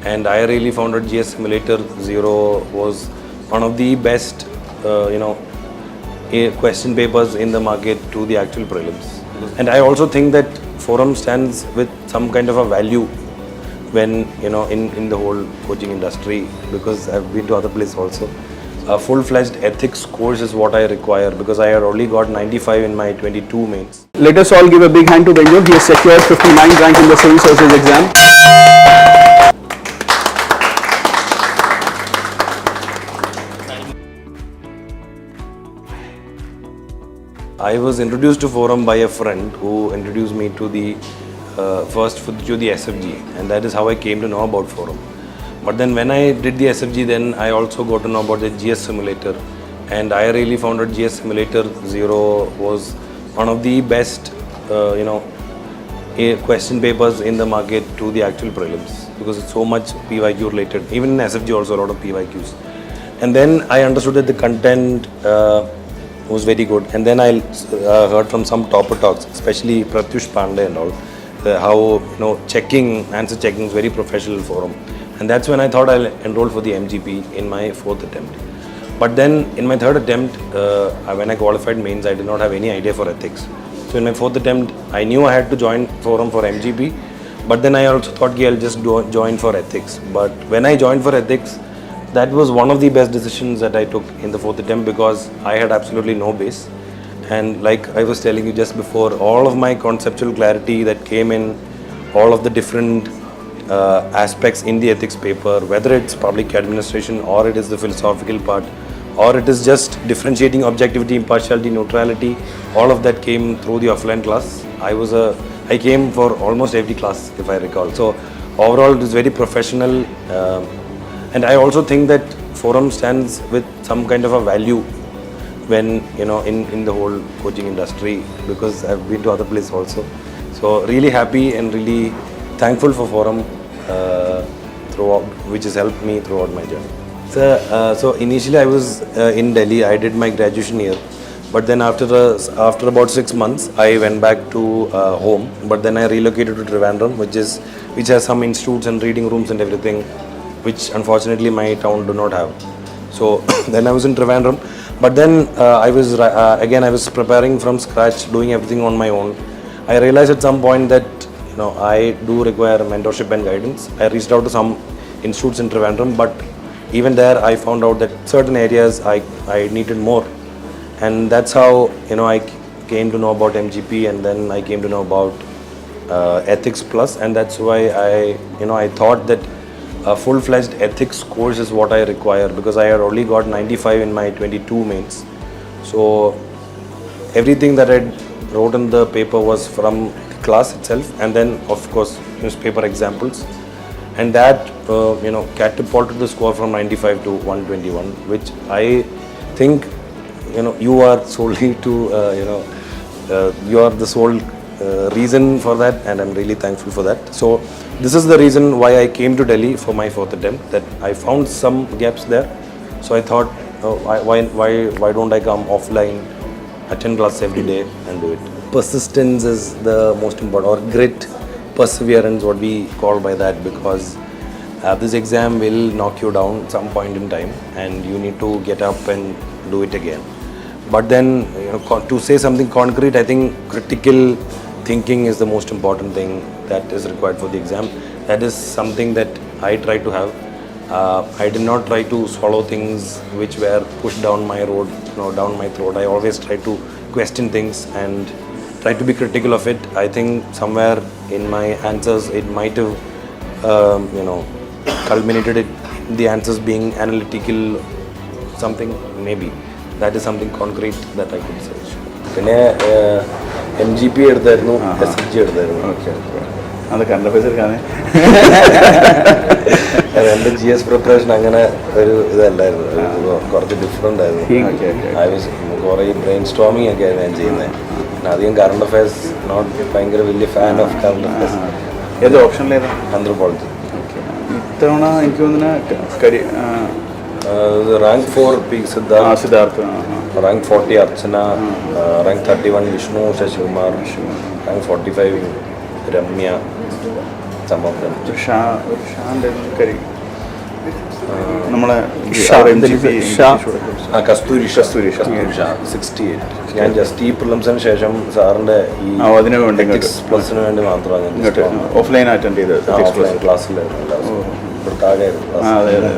and I really found that GS Simulator 0 was one of the best, question papers in the market to the actual prelims. And I also think that Forum stands with some kind of a value when, in the whole coaching industry, because I've been to other places also. A full-fledged ethics course is what I require because I had only got 95 in my 22 mains. Let us all give a big hand to Benjo. He has secured 59th rank in the civil services exam. I was introduced to Forum by a friend who introduced me to the SFG, and that is how I came to know about Forum. But then when I did the SFG, then I also got to know about the GS Simulator, and I really found that GS Simulator 0 was one of the best, question papers in the market to the actual prelims because it's so much PYQ related. Even in SFG also a lot of PYQs. And then I understood that the content was very good. And then I heard from some topper talks, especially Pratyush Pandey and all, how answer checking is very professional Forum. And that's when I thought I'll enroll for the MGP in my 4th attempt. But then in my 3rd attempt, when I qualified mains, I did not have any idea for ethics. So in my 4th attempt, I knew I had to join Forum for MGP, but then I also thought I'll just join for ethics. But when I joined for ethics, that was one of the best decisions that I took in the 4th attempt because I had absolutely no base. And like I was telling you just before, all of my conceptual clarity that came in, all of the different aspects in the ethics paper, whether it's public administration or it is the philosophical part, or it is just differentiating objectivity, impartiality, neutrality, all of that came through the offline class. I came for almost every class, if I recall. So overall, it is very professional. And I also think that Forum stands with some kind of a value when, in the whole coaching industry, because I've been to other places also. So really happy and really thankful for Forum throughout, which has helped me throughout my journey. So initially I was in Delhi. I did my graduation here, but then after about 6 months, I went back to home. But then I relocated to Trivandrum, which has some institutes and reading rooms and everything, which unfortunately my town do not have. So then I was in Trivandrum, but then I was preparing from scratch, doing everything on my own. I realized at some point that I do require mentorship and guidance. I reached out to some institutes in Trivandrum, but even there I found out that certain areas I needed more, and that's how I came to know about MGP, and then I came to know about Ethics Plus, and that's why I thought that a full-fledged ethics course is what I require because I had only got 95 in my 22 mains. So everything that I wrote in the paper was from the class itself, and then of course newspaper examples, and that catapulted the score from 95 to 121, which I think you are solely to you are the sole reason for that, and I'm really thankful for that. So this is the reason why I came to Delhi for my 4th attempt, that I found some gaps there. So I thought, why don't I come offline, attend class every day and do it. Persistence is the most important, or grit, perseverance, what we call by that, because this exam will knock you down some point in time and you need to get up and do it again. But then to say something concrete, I think critical thinking is the most important thing that is required for the exam. That is something that I try to have. I did not try to swallow things which were pushed down my road, down my throat. I always try to question things and try to be critical of it. I think somewhere in my answers it might have, culminated in the answers being analytical, something maybe. That is something concrete that I could say. MGP എടുത്തായിരുന്നു, SFG എടുത്തായിരുന്നു. അത് കണ്ടപ്പോൾ എൻ്റെ GS preparation അങ്ങനെ ഒരു ഇതല്ലായിരുന്നു, കുറച്ച് different ആയിരുന്നു. കുറേ ബ്രെയിൻ സ്ട്രോമിങ് ഒക്കെ ആയിരുന്നു ഞാൻ ചെയ്യുന്നത്. പിന്നെ അധികം കറണ്ട് അഫയേഴ്സ് ഭയങ്കര വലിയ ഫാൻ ഓഫ് കറണ്ട് അഫയേഴ്സ്. ഏത് ഓപ്ഷനിലേതാ? ആന്ത്രോപോളജി. ഇത്തവണ എനിക്ക് തോന്നുന്ന rank 4 P Siddharth, rank 40 Archana, rank 31 Vishnu Shashikumar, rank 45 Ramya, some of them. നമ്മളെ കസ്തൂരി 68. ഞാൻ ജസ്റ്റ് ഈ പ്രിലിംസിന് ശേഷം സാറിൻ്റെ ഈ അതിനു വേണ്ടി പ്ലസിന് വേണ്ടി മാത്രമാണ് ഓഫ്ലൈൻ അറ്റൻഡ് ചെയ്തത് ക്ലാസ്സിലായിരുന്നു. ഇവിടെ താഴെയായിരുന്നു. അതെ അതെ.